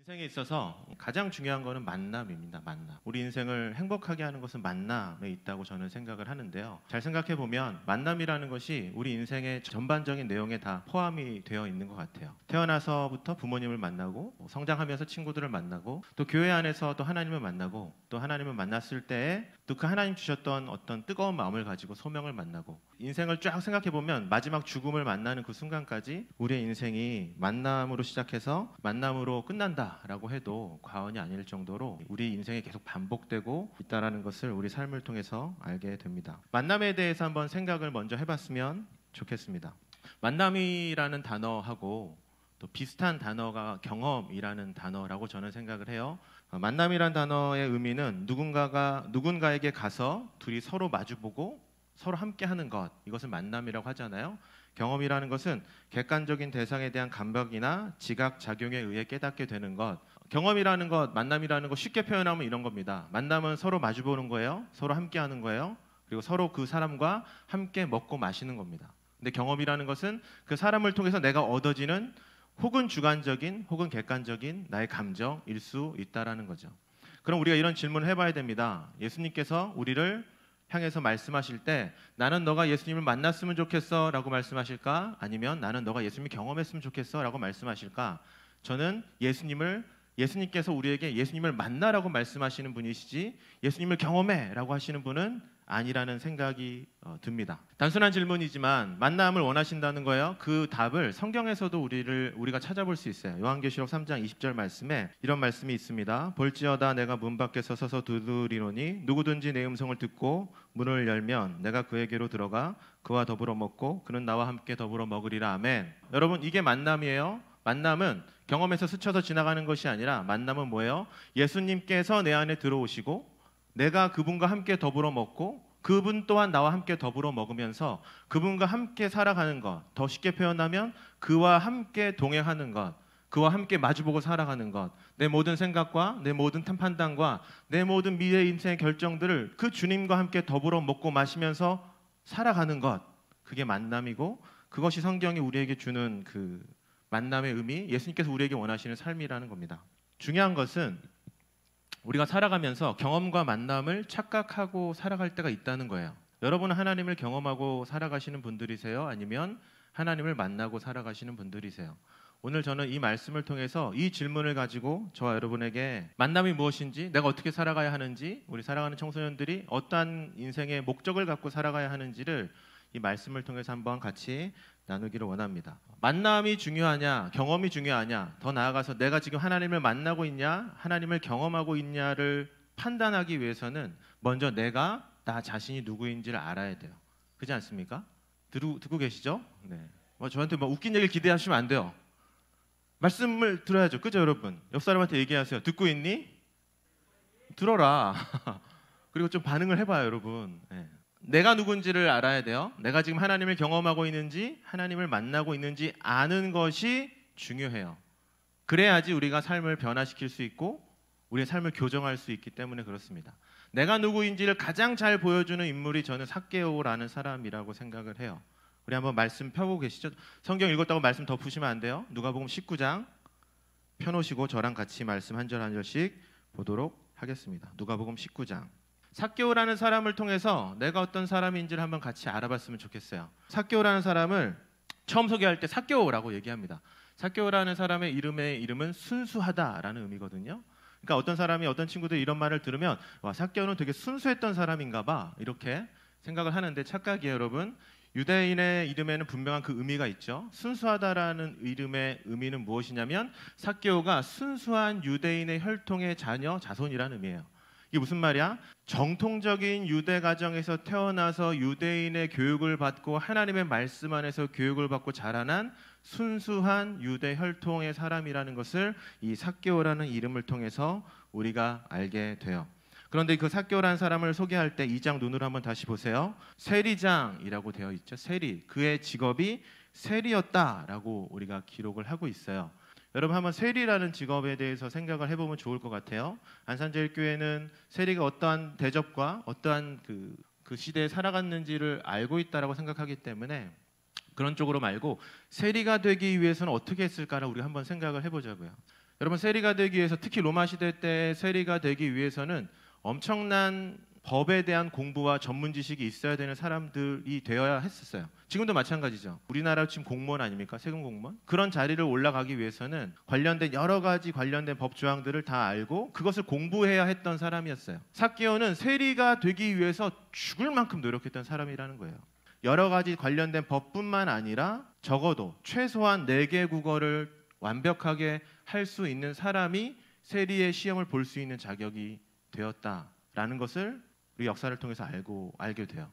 인생에 있어서 가장 중요한 거는 만남입니다. 만남. 우리 인생을 행복하게 하는 것은 만남에 있다고 저는 생각을 하는데요. 잘 생각해 보면 만남이라는 것이 우리 인생의 전반적인 내용에 다 포함이 되어 있는 것 같아요. 태어나서부터 부모님을 만나고 성장하면서 친구들을 만나고 또 교회 안에서 또 하나님을 만나고 또 하나님을 만났을 때에 또 그 하나님 주셨던 어떤 뜨거운 마음을 가지고 소명을 만나고 인생을 쫙 생각해 보면 마지막 죽음을 만나는 그 순간까지 우리의 인생이 만남으로 시작해서 만남으로 끝난다라고 해도 과언이 아닐 정도로 우리 인생이 계속 반복되고 있다라는 것을 우리 삶을 통해서 알게 됩니다. 만남에 대해서 한번 생각을 먼저 해봤으면 좋겠습니다. 만남이라는 단어하고 또 비슷한 단어가 경험이라는 단어라고 저는 생각을 해요. 만남이란 단어의 의미는 누군가에게 가서 둘이 서로 마주보고 서로 함께하는 것, 이것을 만남이라고 하잖아요. 경험이라는 것은 객관적인 대상에 대한 감각이나 지각 작용에 의해 깨닫게 되는 것. 경험이라는 것, 만남이라는 것 쉽게 표현하면 이런 겁니다. 만남은 서로 마주보는 거예요. 서로 함께하는 거예요. 그리고 서로 그 사람과 함께 먹고 마시는 겁니다. 근데 경험이라는 것은 그 사람을 통해서 내가 얻어지는 혹은 주관적인 혹은 객관적인 나의 감정일 수 있다라는 거죠. 그럼 우리가 이런 질문을 해봐야 됩니다. 예수님께서 우리를 향해서 말씀하실 때 나는 너가 예수님을 만났으면 좋겠어 라고 말씀하실까? 아니면 나는 너가 예수님을 경험했으면 좋겠어 라고 말씀하실까? 저는 예수님께서 우리에게 예수님을 만나라고 말씀하시는 분이시지 예수님을 경험해 라고 하시는 분은 아니라는 생각이 듭니다. 단순한 질문이지만 만남을 원하신다는 거예요. 그 답을 성경에서도 우리가 찾아볼 수 있어요. 요한계시록 3장 20절 말씀에 이런 말씀이 있습니다. 볼지어다 내가 문 밖에 서서 두드리노니 누구든지 내 음성을 듣고 문을 열면 내가 그에게로 들어가 그와 더불어 먹고 그는 나와 함께 더불어 먹으리라. 아멘. 여러분, 이게 만남이에요. 만남은 경험에서 스쳐서 지나가는 것이 아니라 만남은 뭐예요? 예수님께서 내 안에 들어오시고 내가 그분과 함께 더불어 먹고 그분 또한 나와 함께 더불어 먹으면서 그분과 함께 살아가는 것, 더 쉽게 표현하면 그와 함께 동행하는 것, 그와 함께 마주보고 살아가는 것, 내 모든 생각과 내 모든 판단과 내 모든 미래 인생의 결정들을 그 주님과 함께 더불어 먹고 마시면서 살아가는 것, 그게 만남이고 그것이 성경이 우리에게 주는 그 만남의 의미, 예수님께서 우리에게 원하시는 삶이라는 겁니다. 중요한 것은 우리가 살아가면서 경험과 만남을 착각하고 살아갈 때가 있다는 거예요. 여러분은 하나님을 경험하고 살아가시는 분들이세요? 아니면 하나님을 만나고 살아가시는 분들이세요? 오늘 저는 이 말씀을 통해서 이 질문을 가지고 저와 여러분에게 만남이 무엇인지, 내가 어떻게 살아가야 하는지, 우리 살아가는 청소년들이 어떠한 인생의 목적을 갖고 살아가야 하는지를 이 말씀을 통해서 한번 같이 나누기를 원합니다. 만남이 중요하냐, 경험이 중요하냐, 더 나아가서 내가 지금 하나님을 만나고 있냐, 하나님을 경험하고 있냐를 판단하기 위해서는 먼저 내가 나 자신이 누구인지를 알아야 돼요. 그렇지 않습니까? 듣고 계시죠? 네. 저한테 웃긴 얘기를 기대하시면 안 돼요. 말씀을 들어야죠. 그죠, 여러분? 옆 사람한테 얘기하세요. 듣고 있니? 들어라. 그리고 좀 반응을 해봐요, 여러분. 네. 내가 누군지를 알아야 돼요. 내가 지금 하나님을 경험하고 있는지 하나님을 만나고 있는지 아는 것이 중요해요. 그래야지 우리가 삶을 변화시킬 수 있고 우리의 삶을 교정할 수 있기 때문에 그렇습니다. 내가 누구인지를 가장 잘 보여주는 인물이 저는 삭개오라는 사람이라고 생각을 해요. 우리 한번 말씀 펴보고 계시죠? 성경 읽었다고 말씀 덮으시면 안 돼요. 누가복음 19장 펴놓으시고 저랑 같이 말씀 한 절 한 절씩 보도록 하겠습니다. 누가복음 19장. 삭개오라는 사람을 통해서 내가 어떤 사람인지를 한번 같이 알아봤으면 좋겠어요. 삭개오라는 사람을 처음 소개할 때 삭개오라고 얘기합니다. 삭개오라는 사람의 이름은 순수하다라는 의미거든요. 그러니까 어떤 사람이 어떤 친구들이 이런 말을 들으면 와, 삭개오는 되게 순수했던 사람인가 봐 이렇게 생각을 하는데 착각이에요, 여러분. 유대인의 이름에는 분명한 그 의미가 있죠. 순수하다라는 이름의 의미는 무엇이냐면 삭개오가 순수한 유대인의 혈통의 자손이라는 의미예요. 이게 무슨 말이야? 정통적인 유대 가정에서 태어나서 유대인의 교육을 받고 하나님의 말씀 안에서 교육을 받고 자라난 순수한 유대 혈통의 사람이라는 것을 이 삭개오라는 이름을 통해서 우리가 알게 돼요. 그런데 그 삭개오라는 사람을 소개할 때 2장 눈으로 한번 다시 보세요. 세리장이라고 되어 있죠. 세리. 그의 직업이 세리였다라고 우리가 기록을 하고 있어요. 여러분 한번 세리라는 직업에 대해서 생각을 해보면 좋을 것 같아요. 안산제일교회는 세리가 어떠한 대접과 어떠한 그 시대에 살아갔는지를 알고 있다라고 생각하기 때문에 그런 쪽으로 말고 세리가 되기 위해서는 어떻게 했을까를 우리 한번 생각을 해보자고요. 여러분 세리가 되기 위해서 특히 로마 시대 때 세리가 되기 위해서는 엄청난 법에 대한 공부와 전문 지식이 있어야 되는 사람들이 되어야 했었어요. 지금도 마찬가지죠. 우리나라 지금 공무원 아닙니까? 세금 공무원? 그런 자리를 올라가기 위해서는 관련된 여러 가지 관련된 법 조항들을 다 알고 그것을 공부해야 했던 사람이었어요. 삭개오는 세리가 되기 위해서 죽을 만큼 노력했던 사람이라는 거예요. 여러 가지 관련된 법뿐만 아니라 적어도 최소한 4개 국어를 완벽하게 할 수 있는 사람이 세리의 시험을 볼 수 있는 자격이 되었다라는 것을 우리 역사를 통해서 알게 돼요.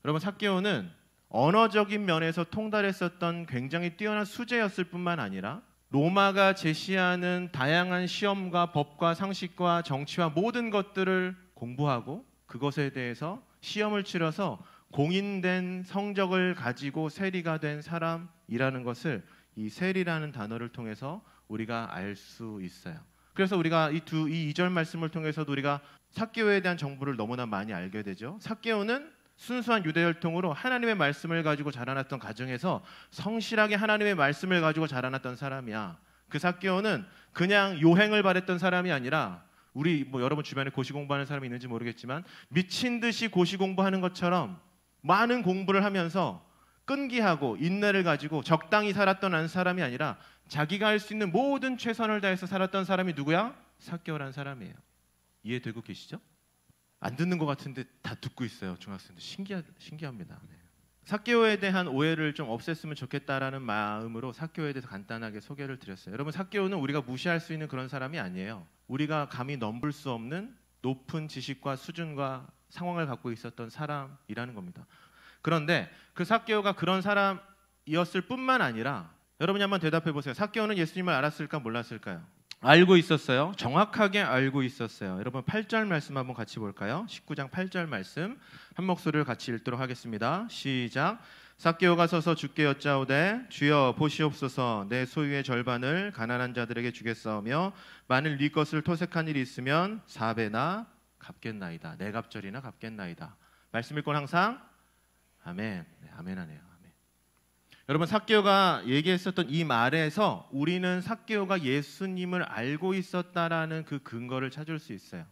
여러분 삭개오는 언어적인 면에서 통달했었던 굉장히 뛰어난 수재였을 뿐만 아니라 로마가 제시하는 다양한 시험과 법과 상식과 정치와 모든 것들을 공부하고 그것에 대해서 시험을 치러서 공인된 성적을 가지고 세리가 된 사람이라는 것을 이 세리라는 단어를 통해서 우리가 알 수 있어요. 그래서 우리가 이 2절 말씀을 통해서도 우리가 삭개오에 대한 정보를 너무나 많이 알게 되죠. 삭개오는 순수한 유대 혈통으로 하나님의 말씀을 가지고 자라났던 가정에서 성실하게 하나님의 말씀을 가지고 자라났던 사람이야. 그 삭개오는 그냥 요행을 바랬던 사람이 아니라 우리 여러분 주변에 고시 공부하는 사람이 있는지 모르겠지만 미친 듯이 고시 공부하는 것처럼 많은 공부를 하면서 끈기하고 인내를 가지고 적당히 살았던 사람이 아니라 자기가 할 수 있는 모든 최선을 다해서 살았던 사람이 누구야? 삭개오라는 사람이에요. 이해되고 계시죠? 안 듣는 것 같은데 다 듣고 있어요. 중학생들 신기합니다. 네. 삭개오에 대한 오해를 좀 없앴으면 좋겠다라는 마음으로 삭개오에 대해서 간단하게 소개를 드렸어요. 여러분 삭개오는 우리가 무시할 수 있는 그런 사람이 아니에요. 우리가 감히 넘볼 수 없는 높은 지식과 수준과 상황을 갖고 있었던 사람이라는 겁니다. 그런데 그 삭개오가 그런 사람이었을 뿐만 아니라 여러분이 한번 대답해 보세요. 삭개오는 예수님을 알았을까 몰랐을까요? 알고 있었어요. 정확하게 알고 있었어요. 여러분 8절 말씀 한번 같이 볼까요? 19장 8절 말씀 한 목소리를 같이 읽도록 하겠습니다. 시작. 삭개오가 서서 주께 여짜오되 주여 보시옵소서 내 소유의 절반을 가난한 자들에게 주겠사오며 만일 네 것을 토색한 일이 있으면 4배나 갚겠나이다. 네 갑절이나 갚겠나이다. 말씀 읽고 항상 아멘. 네, 아멘하네요. 아멘. 여러분 삭개오가 얘기했었던 이 말에서 우리는 삭개오가 예수님을 알고 있었다라는 그 근거를 찾을 수 있어요.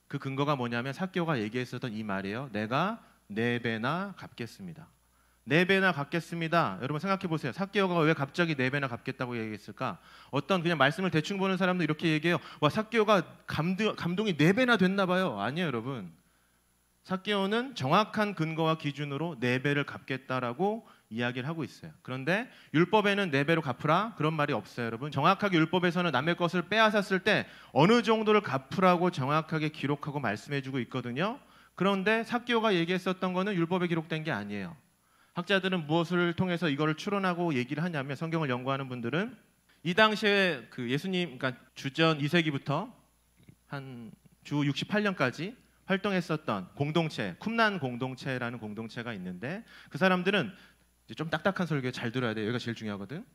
그 근거가 뭐냐면 삭개오가 얘기했었던 이 말이에요. 내가 4배나 갚겠습니다. 4배나 갚겠습니다. 여러분 생각해 보세요. 삭개오가 왜 갑자기 4배나 갚겠다고 얘기했을까? 어떤 그냥 말씀을 대충 보는 사람도 이렇게 얘기해요. 와 삭개오가 감동이 4배나 됐나 봐요. 아니에요 여러분. 삭개오는 정확한 근거와 기준으로 4배를 갚겠다라고 이야기를 하고 있어요. 그런데 율법에는 4배로 갚으라 그런 말이 없어요. 여러분 정확하게 율법에서는 남의 것을 빼앗았을 때 어느 정도를 갚으라고 정확하게 기록하고 말씀해주고 있거든요. 그런데 삭개오가 얘기했었던 거는 율법에 기록된 게 아니에요. 학자들은 무엇을 통해서 이거를 추론하고 얘기를 하냐면 성경을 연구하는 분들은 이 당시에 그 예수님 그러니까 주전 2세기부터 한 주 68년까지 활동했었던 공동체, 쿰난 공동체라는 공동체가 있는데 그 사람들은 이제 좀 딱딱한 설교 잘 들어야 돼요. 여기가 제일 중요하거든.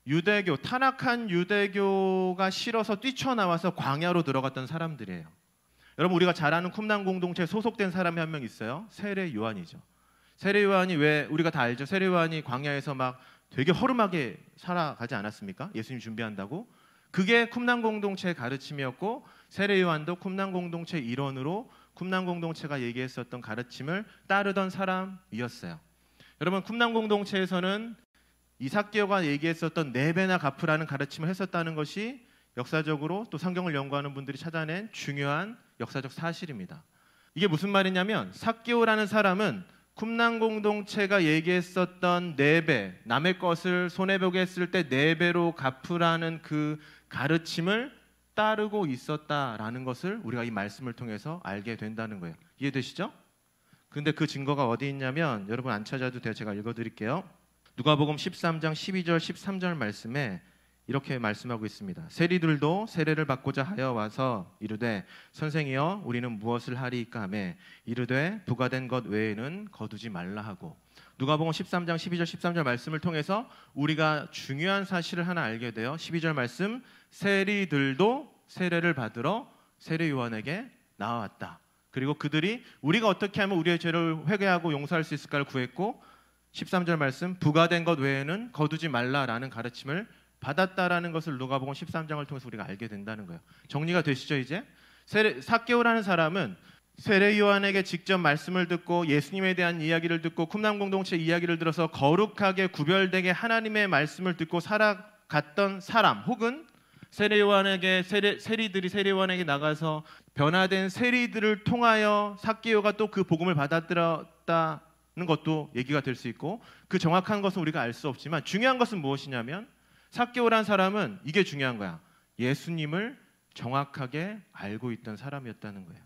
유대교, 타락한 유대교가 싫어서 뛰쳐나와서 광야로 들어갔던 사람들이에요. 여러분 우리가 잘 아는 쿰난 공동체에 소속된 사람이 한 명 있어요. 세례 요한이죠. 세례 요한이 왜 우리가 다 알죠. 세례 요한이 광야에서 막 되게 허름하게 살아가지 않았습니까? 예수님 준비한다고. 그게 쿰난 공동체의 가르침이었고 세례 요한도 쿰난 공동체 일원으로 쿰난 공동체가 얘기했었던 가르침을 따르던 사람이었어요. 여러분 쿰난 공동체에서는 이 삭개오가 얘기했었던 4배나 갚으라는 가르침을 했었다는 것이 역사적으로 또 성경을 연구하는 분들이 찾아낸 중요한 역사적 사실입니다. 이게 무슨 말이냐면 삭개오라는 사람은 쿰난 공동체가 얘기했었던 4배, 남의 것을 손해보게 했을 때 4배로 갚으라는 그 가르침을 따르고 있었다라는 것을 우리가 이 말씀을 통해서 알게 된다는 거예요. 이해되시죠? 근데 그 증거가 어디 있냐면 여러분 안 찾아도 돼요. 제가 읽어드릴게요. 누가복음 13장 12절 13절 말씀에 이렇게 말씀하고 있습니다. 세리들도 세례를 받고자 하여 와서 이르되 선생이여 우리는 무엇을 하리이까 하매 이르되 부과된 것 외에는 거두지 말라 하고 누가복음 13장 12절 13절 말씀을 통해서 우리가 중요한 사실을 하나 알게 돼요. 12절 말씀 세리들도 세례를 받으러 세례 요한에게 나왔다. 그리고 그들이 우리가 어떻게 하면 우리의 죄를 회개하고 용서할 수 있을까를 구했고 13절 말씀 부과된 것 외에는 거두지 말라라는 가르침을 받았다라는 것을 누가복음 13장을 통해서 우리가 알게 된다는 거예요. 정리가 되시죠 이제? 삭개오라는 사람은 세례 요한에게 직접 말씀을 듣고 예수님에 대한 이야기를 듣고 쿰람 공동체 이야기를 들어서 거룩하게 구별되게 하나님의 말씀을 듣고 살아갔던 사람, 혹은 세례 요한에게 세례 요한에게 나가서 변화된 세리들을 통하여 삭개오가 또 그 복음을 받아들였다는 것도 얘기가 될 수 있고, 그 정확한 것은 우리가 알 수 없지만 중요한 것은 무엇이냐면 삭개오란 사람은 이게 중요한 거야. 예수님을 정확하게 알고 있던 사람이었다는 거예요.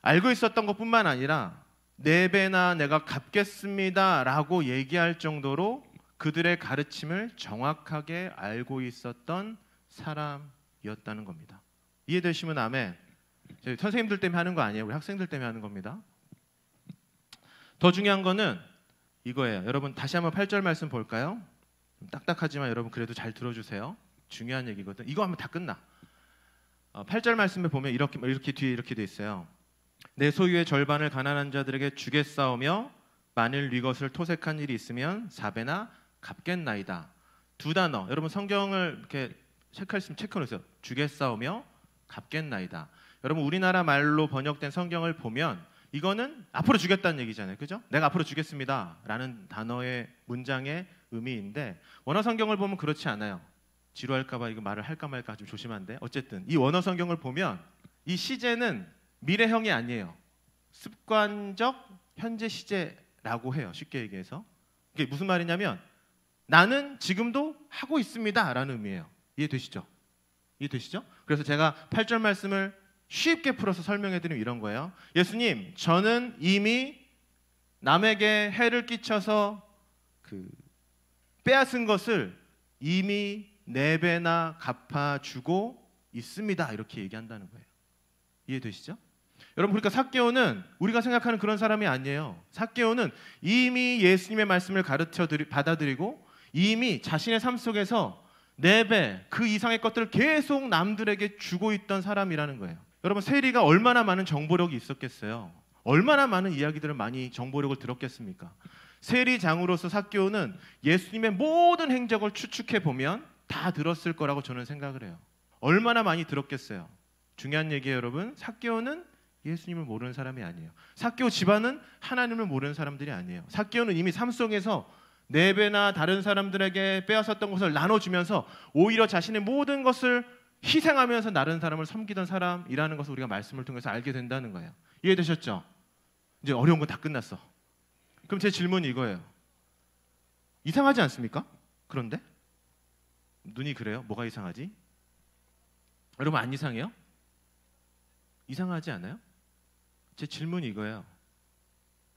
알고 있었던 것뿐만 아니라 4배나 내가 갚겠습니다 라고 얘기할 정도로 그들의 가르침을 정확하게 알고 있었던 사람이었다는 겁니다. 이해되시면 아멘. 저희 선생님들 때문에 하는 거 아니에요. 우리 학생들 때문에 하는 겁니다. 더 중요한 거는 이거예요. 여러분 다시 한번 8절 말씀 볼까요? 딱딱하지만 여러분 그래도 잘 들어주세요. 중요한 얘기거든. 이거 하면 다 끝나. 8절 말씀에 보면 이렇게 뒤에 이렇게 돼 있어요. 내 소유의 절반을 가난한 자들에게 주겠사오며 만일 네 것을 토색한 일이 있으면 4배나 갚겠나이다. 두 단어. 여러분 성경을 이렇게 체크했으면 체크해놓으세요. 주겠사오며 갚겠나이다. 여러분 우리나라 말로 번역된 성경을 보면 이거는 앞으로 주겠다는 얘기잖아요. 그죠? 내가 앞으로 주겠습니다 라는 단어의 문장의 의미인데, 원어 성경을 보면 그렇지 않아요. 지루할까 봐 이거 말을 할까 말까 좀 조심한데, 어쨌든 이 원어 성경을 보면 이 시제는 미래형이 아니에요. 습관적 현재 시제라고 해요. 쉽게 얘기해서. 이게 무슨 말이냐면 나는 지금도 하고 있습니다 라는 의미예요. 이해되시죠? 이해되시죠? 그래서 제가 8절 말씀을 쉽게 풀어서 설명해드리면 이런 거예요. 예수님, 저는 이미 남에게 해를 끼쳐서 빼앗은 것을 이미 4배나 갚아주고 있습니다. 이렇게 얘기한다는 거예요. 이해되시죠? 여러분, 그러니까 삭개오는 우리가 생각하는 그런 사람이 아니에요. 삭개오는 이미 예수님의 말씀을 받아들이고 이미 자신의 삶 속에서 4배 그 이상의 것들을 계속 남들에게 주고 있던 사람이라는 거예요. 여러분, 세리가 얼마나 많은 정보력이 있었겠어요? 얼마나 많은 이야기들을 많이 정보력을 들었겠습니까? 세리장으로서 삭개오는 예수님의 모든 행적을 추측해 보면 다 들었을 거라고 저는 생각을 해요. 얼마나 많이 들었겠어요? 중요한 얘기예요, 여러분. 삭개오는 예수님을 모르는 사람이 아니에요. 삭개오 집안은 하나님을 모르는 사람들이 아니에요. 삭개오는 이미 삶 속에서 4배나 다른 사람들에게 빼앗았던 것을 나눠주면서 오히려 자신의 모든 것을 희생하면서 다른 사람을 섬기던 사람이라는 것을 우리가 말씀을 통해서 알게 된다는 거예요. 이해되셨죠? 이제 어려운 건 다 끝났어. 그럼 제 질문이 이거예요. 이상하지 않습니까? 그런데 눈이 그래요? 뭐가 이상하지? 여러분, 안 이상해요? 이상하지 않아요? 제 질문이 이거예요.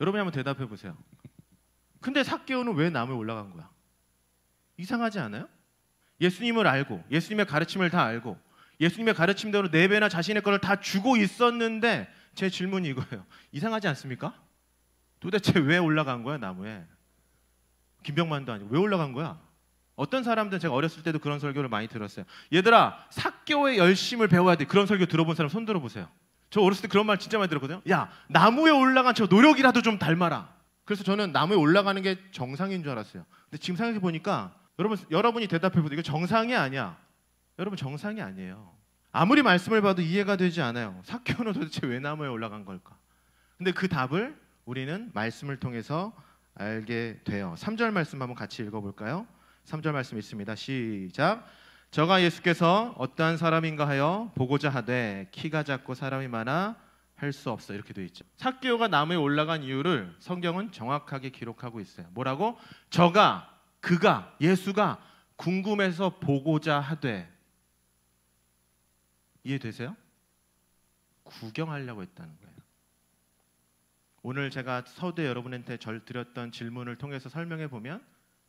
여러분이 한번 대답해 보세요. 근데 삭개오는 왜 나무에 올라간 거야? 이상하지 않아요? 예수님을 알고 예수님의 가르침을 다 알고 예수님의 가르침대로 4배나 자신의 것을 다 주고 있었는데, 제 질문이 이거예요. 이상하지 않습니까? 도대체 왜 올라간 거야, 나무에? 김병만도 아니고 왜 올라간 거야? 어떤 사람들은, 제가 어렸을 때도 그런 설교를 많이 들었어요. 얘들아, 삭개오의 열심을 배워야 돼. 그런 설교 들어본 사람 손 들어보세요. 저 어렸을 때 그런 말 진짜 많이 들었거든요. 야, 나무에 올라간 저 노력이라도 좀 닮아라. 그래서 저는 나무에 올라가는 게 정상인 줄 알았어요. 근데 지금 생각해 보니까 여러분이 대답해 보세요. 이거 정상이 아니야. 여러분, 정상이 아니에요. 아무리 말씀을 봐도 이해가 되지 않아요. 삭개오는 도대체 왜 나무에 올라간 걸까? 근데 그 답을 우리는 말씀을 통해서 알게 돼요. 3절 말씀 한번 같이 읽어볼까요? 3절 말씀 있습니다. 시작. 저가 예수께서 어떠한 사람인가 하여 보고자 하되 키가 작고 사람이 많아 할 수 없어. 이렇게 되어 있죠. 삭개오가 나무에 올라간 이유를 성경은 정확하게 기록하고 있어요. 뭐라고? 그가, 예수가 궁금해서 보고자 하되. 이해되세요? 구경하려고 했다는 거예요. 오늘 제가 서두에 여러분한테 드렸던 질문을 통해서 설명해 보면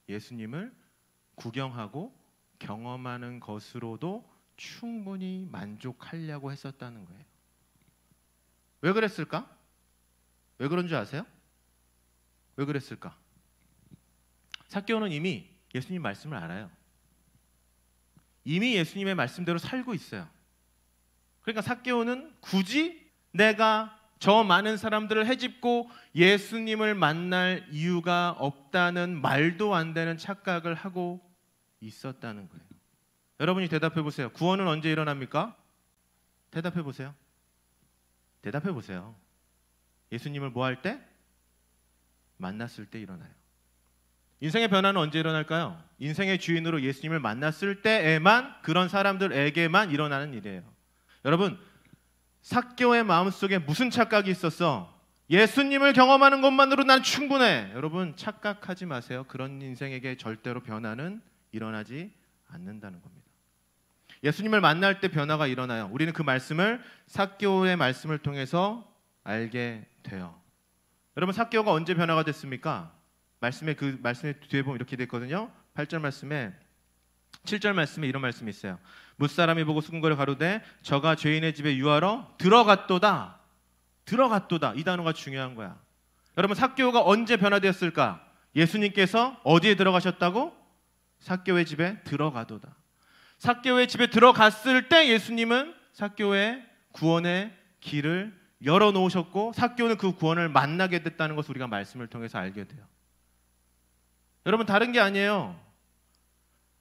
예수님을 구경하고 경험하는 것으로도 충분히 만족하려고 했었다는 거예요. 왜 그랬을까? 왜 그런 줄 아세요? 왜 그랬을까? 삭개오는 이미 예수님 말씀을 알아요. 이미 예수님의 말씀대로 살고 있어요. 그러니까 삭개오는 굳이 내가 저 많은 사람들을 헤집고 예수님을 만날 이유가 없다는 말도 안 되는 착각을 하고 있었다는 거예요. 여러분이 대답해 보세요. 구원은 언제 일어납니까? 대답해 보세요. 대답해 보세요. 예수님을 뭐 할 때? 만났을 때 일어나요. 인생의 변화는 언제 일어날까요? 인생의 주인으로 예수님을 만났을 때에만, 그런 사람들에게만 일어나는 일이에요. 여러분, 삭개오의 마음속에 무슨 착각이 있었어? 예수님을 경험하는 것만으로 난 충분해. 여러분, 착각하지 마세요. 그런 인생에게 절대로 변화는 일어나지 않는다는 겁니다. 예수님을 만날 때 변화가 일어나요. 우리는 그 말씀을 삭개오의 말씀을 통해서 알게 돼요. 여러분, 삭개오가 언제 변화가 됐습니까? 말씀의 뒤에 보면 이렇게 됐거든요. 8절 말씀에 7절 말씀에 이런 말씀이 있어요. 뭇사람이 보고 수군거려 가로되 저가 죄인의 집에 유하러 들어갔도다. 들어갔도다. 이 단어가 중요한 거야. 여러분, 삭개오가 언제 변화되었을까? 예수님께서 어디에 들어가셨다고? 삭개오의 집에 들어가도다. 삭개오의 집에 들어갔을 때 예수님은 삭개오의 구원의 길을 열어놓으셨고, 삭개오는 그 구원을 만나게 됐다는 것을 우리가 말씀을 통해서 알게 돼요. 여러분, 다른 게 아니에요.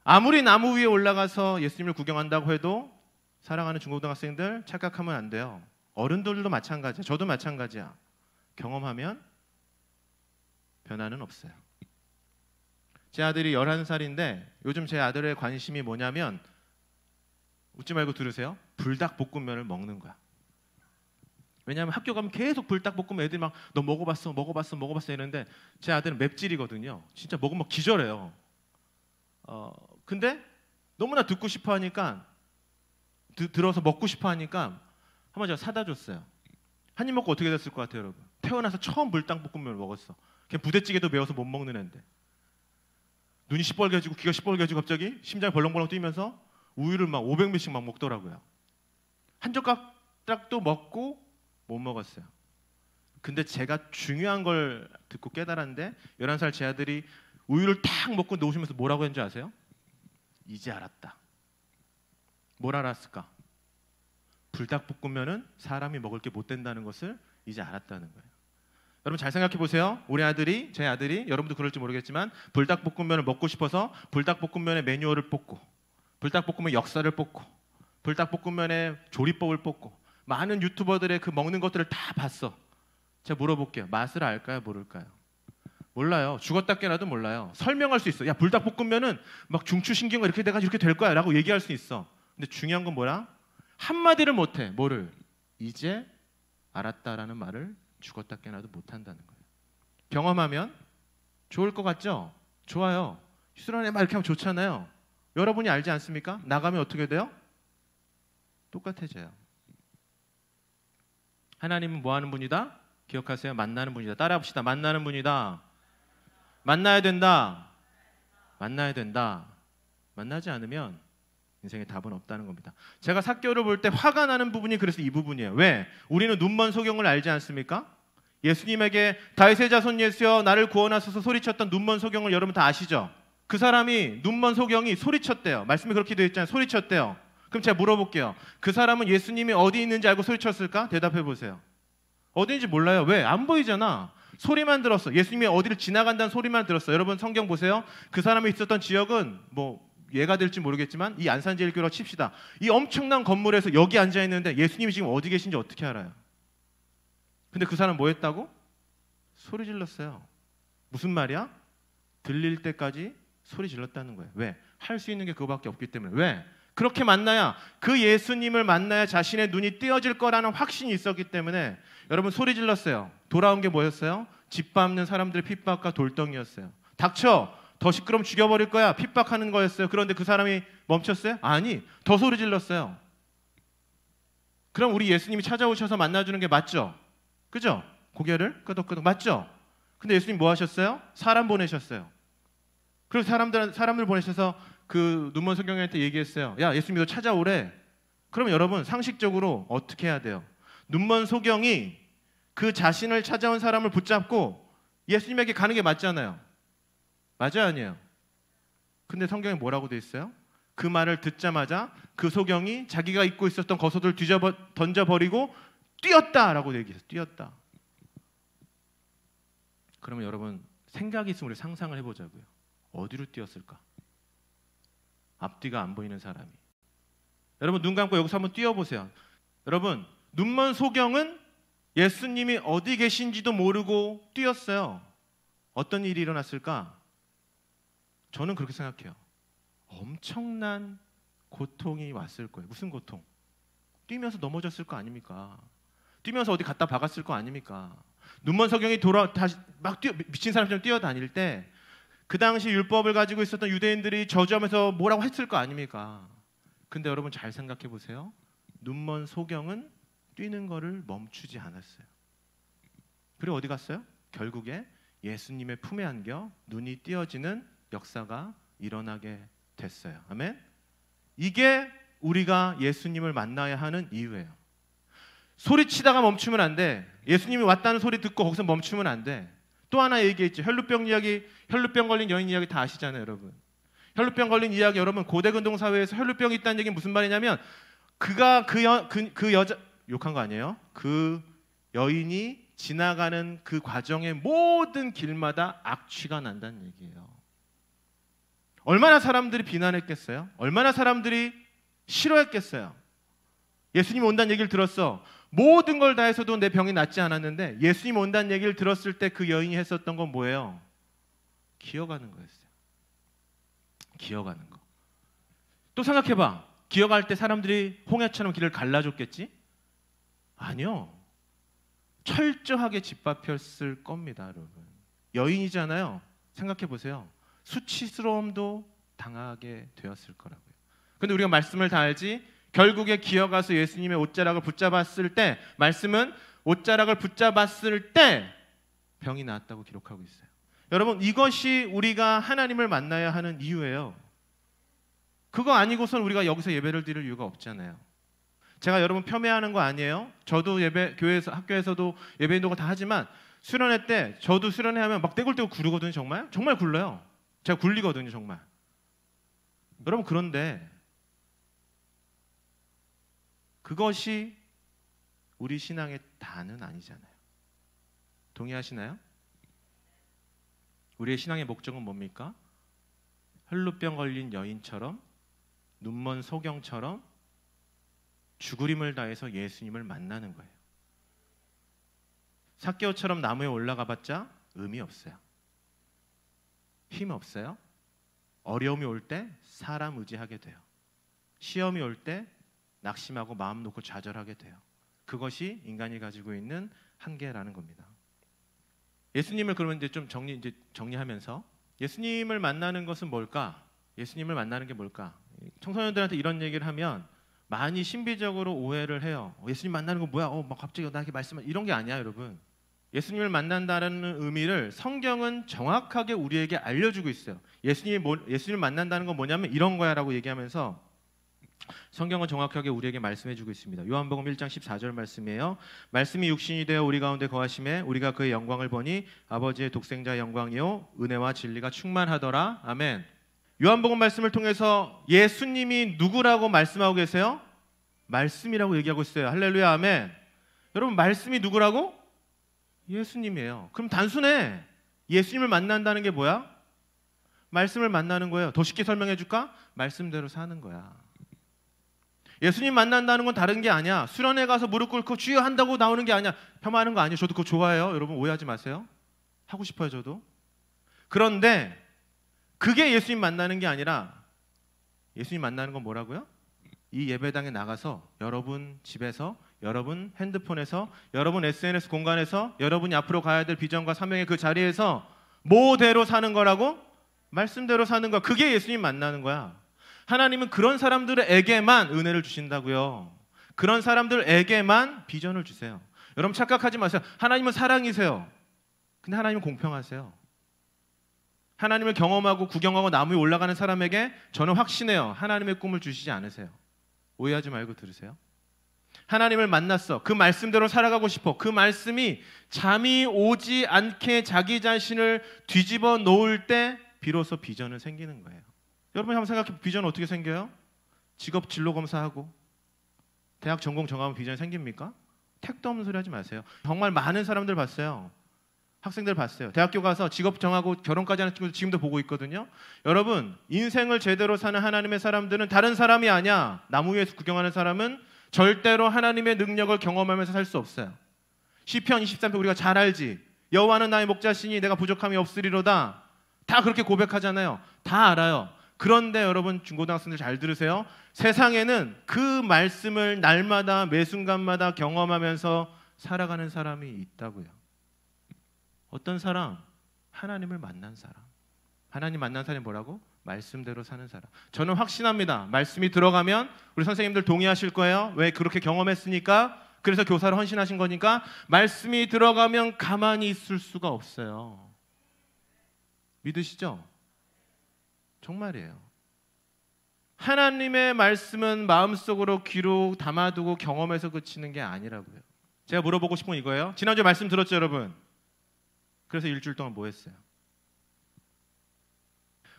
아무리 나무 위에 올라가서 예수님을 구경한다고 해도 사랑하는 중고등학생들, 착각하면 안 돼요. 어른들도 마찬가지야. 저도 마찬가지야. 경험하면 변화는 없어요. 제 아들이 11살인데 요즘 제 아들의 관심이 뭐냐면, 웃지 말고 들으세요. 불닭볶음면을 먹는 거야. 왜냐하면 학교 가면 계속 불닭볶음면 애들이 막 너 먹어봤어 이러는데, 제 아들은 맵찔이거든요. 진짜 먹으면 기절해요. 근데 너무나 듣고 싶어 하니까, 들어서 먹고 싶어 하니까 한번 제가 사다 줬어요. 한 입 먹고 어떻게 됐을 것 같아요, 여러분? 태어나서 처음 불닭볶음면을 먹었어. 걔 부대찌개도 매워서 못 먹는 애인데. 눈이 시뻘개지고 귀가 시뻘개지고 갑자기 심장이 벌렁벌렁 뛰면서 우유를 막 500ml씩 막 먹더라고요. 한 젓가락도 먹고 못 먹었어요. 근데 제가 중요한 걸 듣고 깨달았는데, 11살 제 아들이 우유를 탁 먹고 놓으시면서 뭐라고 했는지 아세요? 이제 알았다. 뭘 알았을까? 불닭볶음면은 사람이 먹을 게 못 된다는 것을 이제 알았다는 거예요. 여러분, 잘 생각해 보세요. 제 아들이, 여러분도 그럴지 모르겠지만, 불닭볶음면을 먹고 싶어서 불닭볶음면의 매뉴얼을 뽑고, 불닭볶음면 역사를 뽑고, 불닭볶음면의 조리법을 뽑고, 많은 유튜버들의 그 먹는 것들을 다 봤어. 제가 물어볼게요. 맛을 알까요? 모를까요? 몰라요. 죽었다 깨나도 몰라요. 설명할 수 있어. 야, 불닭볶음면은 막 중추신경가 이렇게 돼가지고 이렇게 될 거야 라고 얘기할 수 있어. 근데 중요한 건 뭐야? 한마디를 못해. 뭐를? 이제 알았다라는 말을 죽었다 깨나도 못한다는 거예요. 경험하면 좋을 것 같죠? 좋아요. 휴스런에 막 이렇게 하면 좋잖아요. 여러분이 알지 않습니까? 나가면 어떻게 돼요? 똑같아져요. 하나님은 뭐 하는 분이다? 기억하세요. 만나는 분이다. 따라합시다. 만나는 분이다. 만나야 된다. 만나야 된다. 만나지 않으면 인생에 답은 없다는 겁니다. 제가 삭개오를 볼 때 화가 나는 부분이 그래서 이 부분이에요. 왜? 우리는 눈먼 소경을 알지 않습니까? 예수님에게 다윗의 자손 예수여 나를 구원하소서 소리쳤던 눈먼 소경을 여러분 다 아시죠? 그 사람이, 눈먼 소경이 소리쳤대요. 말씀이 그렇게 되어 있잖아요. 소리쳤대요. 그럼 제가 물어볼게요. 그 사람은 예수님이 어디 있는지 알고 소리쳤을까? 대답해 보세요. 어디인지 몰라요. 왜? 안 보이잖아. 소리만 들었어. 예수님이 어디를 지나간다는 소리만 들었어. 여러분 성경 보세요. 그 사람이 있었던 지역은 뭐 예가 될지 모르겠지만 이 안산제일교로 칩시다. 이 엄청난 건물에서 여기 앉아 있는데 예수님이 지금 어디 계신지 어떻게 알아요? 근데 그 사람 뭐 했다고? 소리 질렀어요. 무슨 말이야? 들릴 때까지 소리 질렀다는 거예요. 왜? 할 수 있는 게 그거밖에 없기 때문에. 왜? 그렇게 만나야, 그 예수님을 만나야 자신의 눈이 띄어질 거라는 확신이 있었기 때문에 여러분 소리 질렀어요. 돌아온 게 뭐였어요? 짓밟는 사람들의 핍박과 돌덩이였어요. 닥쳐! 더 시끄러우면 죽여버릴 거야. 핍박하는 거였어요. 그런데 그 사람이 멈췄어요? 아니, 더 소리 질렀어요. 그럼 우리 예수님이 찾아오셔서 만나주는 게 맞죠? 그죠? 고개를 끄덕끄덕. 맞죠? 근데 예수님 뭐 하셨어요? 사람 보내셨어요. 그래서 사람들 보내셔서 그 눈먼 소경이한테 얘기했어요. 야, 예수님이 너 찾아오래. 그러면 여러분 상식적으로 어떻게 해야 돼요? 눈먼 소경이 그 자신을 찾아온 사람을 붙잡고 예수님에게 가는 게 맞잖아요. 맞아요, 아니에요? 근데 성경에 뭐라고 돼 있어요? 그 말을 듣자마자 그 소경이 자기가 입고 있었던 겉옷을 던져버리고 뛰었다라고 얘기해서 뛰었다. 그러면 여러분 생각이 있으면 우리 상상을 해보자고요. 어디로 뛰었을까? 앞뒤가 안 보이는 사람이. 여러분 눈 감고 여기서 한번 뛰어보세요. 여러분 눈먼 소경은 예수님이 어디 계신지도 모르고 뛰었어요. 어떤 일이 일어났을까? 저는 그렇게 생각해요. 엄청난 고통이 왔을 거예요. 무슨 고통? 뛰면서 넘어졌을 거 아닙니까? 뛰면서 어디 갖다 박았을 거 아닙니까? 눈먼 소경이 다시 막 미친 사람처럼 뛰어다닐 때 그 당시 율법을 가지고 있었던 유대인들이 저주하면서 뭐라고 했을 거 아닙니까? 근데 여러분 잘 생각해 보세요. 눈먼 소경은 뛰는 거를 멈추지 않았어요. 그리고 어디 갔어요? 결국에 예수님의 품에 안겨 눈이 띄어지는 역사가 일어나게 됐어요. 아멘. 이게 우리가 예수님을 만나야 하는 이유예요. 소리치다가 멈추면 안 돼. 예수님이 왔다는 소리 듣고 거기서 멈추면 안 돼. 또 하나 얘기했죠. 혈루병 이야기, 혈루병 걸린 여인 이야기 다 아시잖아요, 여러분. 혈루병 걸린 이야기, 여러분 고대 근동 사회에서 혈루병이 있다는 얘기는 무슨 말이냐면 그가 그 여자 욕한 거 아니에요? 그 여인이 지나가는 그 과정의 모든 길마다 악취가 난다는 얘기예요. 얼마나 사람들이 비난했겠어요? 얼마나 사람들이 싫어했겠어요? 예수님 온다는 얘기를 들었어. 모든 걸 다 해서도 내 병이 낫지 않았는데 예수님 온다는 얘기를 들었을 때 그 여인이 했었던 건 뭐예요? 기어가는 거였어요. 기어가는 거. 또 생각해봐. 기어갈 때 사람들이 홍해처럼 길을 갈라줬겠지? 아니요. 철저하게 짓밟혔을 겁니다, 여러분. 여인이잖아요. 생각해보세요. 수치스러움도 당하게 되었을 거라고요. 근데 우리가 말씀을 다 알지? 결국에 기어가서 예수님의 옷자락을 붙잡았을 때, 말씀은 옷자락을 붙잡았을 때 병이 나았다고 기록하고 있어요. 여러분, 이것이 우리가 하나님을 만나야 하는 이유예요. 그거 아니고선 우리가 여기서 예배를 드릴 이유가 없잖아요. 제가 여러분 폄훼하는 거 아니에요. 저도 교회에서, 학교에서도 예배 인도가 다 하지만 수련회 때 저도 수련회 하면 막 떼굴떼굴 구르거든요. 정말 굴러요. 제가 굴리거든요, 정말. 여러분, 그런데 그것이 우리 신앙의 다는 아니잖아요. 동의하시나요? 우리의 신앙의 목적은 뭡니까? 혈루병 걸린 여인처럼, 눈먼 소경처럼 죽을 힘을 다해서 예수님을 만나는 거예요. 삭개오처럼 나무에 올라가 봤자 의미 없어요. 힘 없어요. 어려움이 올 때 사람 의지하게 돼요. 시험이 올 때 낙심하고 마음 놓고 좌절하게 돼요. 그것이 인간이 가지고 있는 한계라는 겁니다. 예수님을 그러면 이제 좀 정리하면서 예수님을 만나는 것은 뭘까? 예수님을 만나는 게 뭘까? 청소년들한테 이런 얘기를 하면 많이 신비적으로 오해를 해요. 예수님 만나는 건 뭐야? 막 갑자기 나에게 말씀을 이런 게 아니야, 여러분. 예수님을 만난다는 의미를 성경은 정확하게 우리에게 알려주고 있어요. 예수님을 만난다는 건 뭐냐면 이런 거야라고 얘기하면서 성경은 정확하게 우리에게 말씀해주고 있습니다. 요한복음 1장 14절 말씀이에요. 말씀이 육신이 되어 우리 가운데 거하심에 우리가 그의 영광을 보니 아버지의 독생자의 영광이요 은혜와 진리가 충만하더라. 아멘. 요한복음 말씀을 통해서 예수님이 누구라고 말씀하고 계세요? 말씀이라고 얘기하고 있어요. 할렐루야, 아멘. 여러분, 말씀이 누구라고? 예수님이에요. 그럼 단순해. 예수님을 만난다는 게 뭐야? 말씀을 만나는 거예요. 더 쉽게 설명해 줄까? 말씀대로 사는 거야. 예수님 만난다는 건 다른 게 아니야. 수련회 가서 무릎 꿇고 주여 한다고 나오는 게 아니야. 폄하하는 거 아니에요. 저도 그거 좋아해요. 여러분 오해하지 마세요. 하고 싶어요, 저도. 그런데 그게 예수님 만나는 게 아니라 예수님 만나는 건 뭐라고요? 이 예배당에 나가서 여러분 집에서, 여러분 핸드폰에서, 여러분 SNS 공간에서 여러분이 앞으로 가야 될 비전과 사명의 그 자리에서 뭐대로 사는 거라고? 말씀대로 사는 거야. 그게 예수님 만나는 거야. 하나님은 그런 사람들에게만 은혜를 주신다고요. 그런 사람들에게만 비전을 주세요. 여러분 착각하지 마세요. 하나님은 사랑이세요. 근데 하나님은 공평하세요. 하나님을 경험하고 구경하고 나무 위에 올라가는 사람에게 저는 확신해요. 하나님의 꿈을 주시지 않으세요. 오해하지 말고 들으세요. 하나님을 만났어. 그 말씀대로 살아가고 싶어. 그 말씀이 잠이 오지 않게 자기 자신을 뒤집어 놓을 때 비로소 비전은 생기는 거예요. 여러분이 한번 생각해, 비전은 어떻게 생겨요? 직업 진로 검사하고 대학 전공 정하면 비전이 생깁니까? 택도 없는 소리 하지 마세요. 정말 많은 사람들 봤어요. 학생들 봤어요. 대학교 가서 직업 정하고 결혼까지 하는 친구들 지금도 보고 있거든요. 여러분, 인생을 제대로 사는 하나님의 사람들은 다른 사람이 아니야. 나무 위에서 구경하는 사람은 절대로 하나님의 능력을 경험하면서 살 수 없어요. 시편 23편 우리가 잘 알지. 여호와는 나의 목자시니 내가 부족함이 없으리로다. 다 그렇게 고백하잖아요. 다 알아요. 그런데 여러분, 중고등학생들 잘 들으세요. 세상에는 그 말씀을 날마다 매 순간마다 경험하면서 살아가는 사람이 있다고요. 어떤 사람? 하나님을 만난 사람. 하나님 만난 사람이 뭐라고? 말씀대로 사는 사람. 저는 확신합니다. 말씀이 들어가면, 우리 선생님들 동의하실 거예요. 왜? 그렇게 경험했으니까. 그래서 교사로 헌신하신 거니까. 말씀이 들어가면 가만히 있을 수가 없어요. 믿으시죠? 정말이에요. 하나님의 말씀은 마음속으로 귀로 담아두고 경험해서 그치는 게 아니라고요. 제가 물어보고 싶은 건 이거예요. 지난주에 말씀 들었죠, 여러분? 그래서 일주일 동안 뭐 했어요?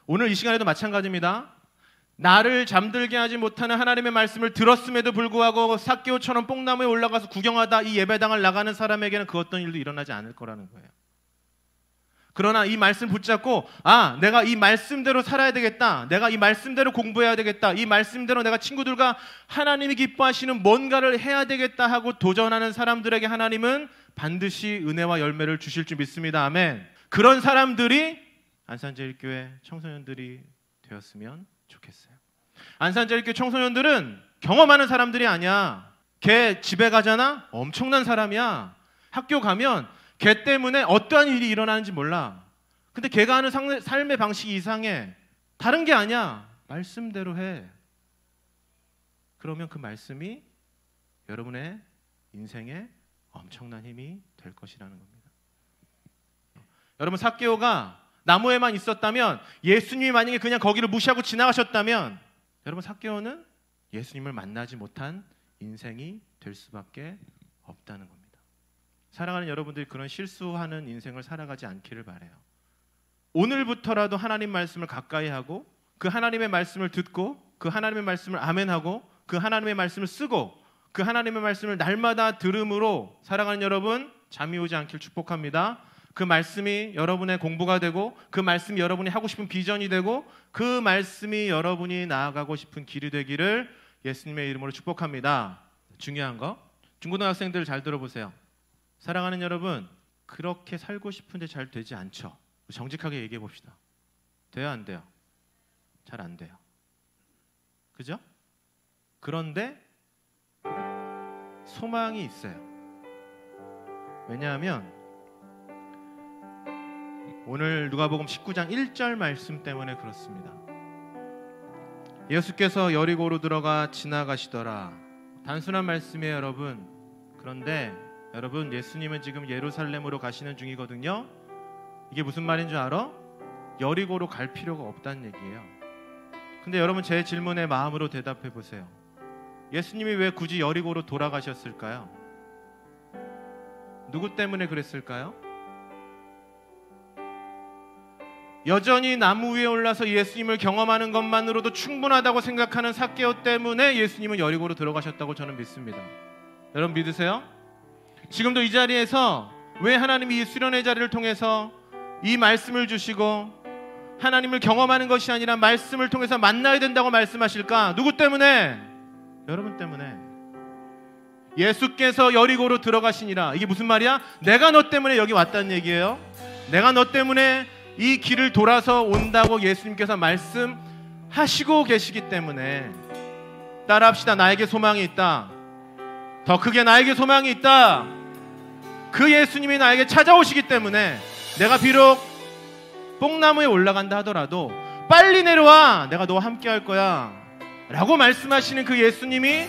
오늘 이 시간에도 마찬가지입니다. 나를 잠들게 하지 못하는 하나님의 말씀을 들었음에도 불구하고 삭개오처럼 뽕나무에 올라가서 구경하다 이 예배당을 나가는 사람에게는 그 어떤 일도 일어나지 않을 거라는 거예요. 그러나 이 말씀 붙잡고, 내가 이 말씀대로 살아야 되겠다. 내가 이 말씀대로 공부해야 되겠다. 이 말씀대로 내가 친구들과 하나님이 기뻐하시는 뭔가를 해야 되겠다 하고 도전하는 사람들에게 하나님은 반드시 은혜와 열매를 주실 줄 믿습니다. 아멘. 그런 사람들이 안산제일교회 청소년들이 되었으면 좋겠어요. 안산제일교회 청소년들은 경험하는 사람들이 아니야. 걔 집에 가잖아? 엄청난 사람이야. 학교 가면 걔 때문에 어떠한 일이 일어나는지 몰라. 근데 걔가 하는 삶의 방식이 이상해. 다른 게 아니야. 말씀대로 해. 그러면 그 말씀이 여러분의 인생에 엄청난 힘이 될 것이라는 겁니다. 여러분, 삭개오가 나무에만 있었다면, 예수님이 만약에 그냥 거기를 무시하고 지나가셨다면, 여러분, 삭개오는 예수님을 만나지 못한 인생이 될 수밖에 없다는 겁니다. 사랑하는 여러분들이 그런 실수하는 인생을 살아가지 않기를 바라요. 오늘부터라도 하나님 말씀을 가까이 하고, 그 하나님의 말씀을 듣고, 그 하나님의 말씀을 아멘하고, 그 하나님의 말씀을 쓰고, 그 하나님의 말씀을 날마다 들음으로 살아가는 여러분, 잠이 오지 않길 축복합니다. 그 말씀이 여러분의 공부가 되고, 그 말씀이 여러분이 하고 싶은 비전이 되고, 그 말씀이 여러분이 나아가고 싶은 길이 되기를 예수님의 이름으로 축복합니다. 중요한 거, 중고등학생들 잘 들어보세요. 사랑하는 여러분, 그렇게 살고 싶은데 잘 되지 않죠? 정직하게 얘기해 봅시다. 돼요, 안 돼요? 잘 안 돼요. 그죠? 그런데 소망이 있어요. 왜냐하면 오늘 누가복음 19장 1절 말씀 때문에 그렇습니다. 예수께서 여리고로 들어가 지나가시더라. 단순한 말씀이에요, 여러분. 그런데 여러분, 예수님은 지금 예루살렘으로 가시는 중이거든요. 이게 무슨 말인 줄 알아? 여리고로 갈 필요가 없다는 얘기예요. 근데 여러분, 제 질문에 마음으로 대답해 보세요. 예수님이 왜 굳이 여리고로 돌아가셨을까요? 누구 때문에 그랬을까요? 여전히 나무 위에 올라서 예수님을 경험하는 것만으로도 충분하다고 생각하는 삭개오 때문에 예수님은 여리고로 들어가셨다고 저는 믿습니다. 여러분, 믿으세요? 지금도 이 자리에서 왜 하나님이 이 수련의 자리를 통해서 이 말씀을 주시고 하나님을 경험하는 것이 아니라 말씀을 통해서 만나야 된다고 말씀하실까? 누구 때문에? 여러분 때문에. 예수께서 여리고로 들어가시니라. 이게 무슨 말이야? 내가 너 때문에 여기 왔다는 얘기예요. 내가 너 때문에 이 길을 돌아서 온다고 예수님께서 말씀하시고 계시기 때문에 따라합시다. 나에게 소망이 있다. 더 크게 나에게 소망이 있다. 그 예수님이 나에게 찾아오시기 때문에 내가 비록 뽕나무에 올라간다 하더라도 빨리 내려와. 내가 너와 함께 할 거야 라고 말씀하시는 그 예수님이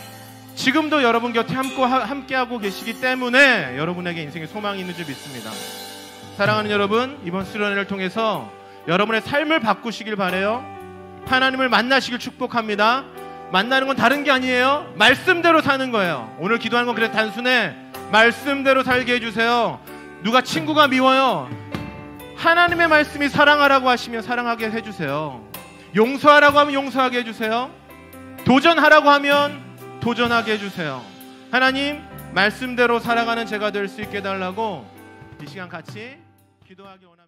지금도 여러분 곁에 함께하고 계시기 때문에 여러분에게 인생에 소망이 있는 줄 믿습니다. 사랑하는 여러분, 이번 수련회를 통해서 여러분의 삶을 바꾸시길 바라요. 하나님을 만나시길 축복합니다. 만나는 건 다른 게 아니에요. 말씀대로 사는 거예요. 오늘 기도하는 건 그래서 단순해. 말씀대로 살게 해주세요. 누가 친구가 미워요. 하나님의 말씀이 사랑하라고 하시면 사랑하게 해주세요. 용서하라고 하면 용서하게 해주세요. 도전하라고 하면 도전하게 해주세요. 하나님, 말씀대로 살아가는 제가 될 수 있게 해달라고 이 시간 같이 기도하기 원합니다.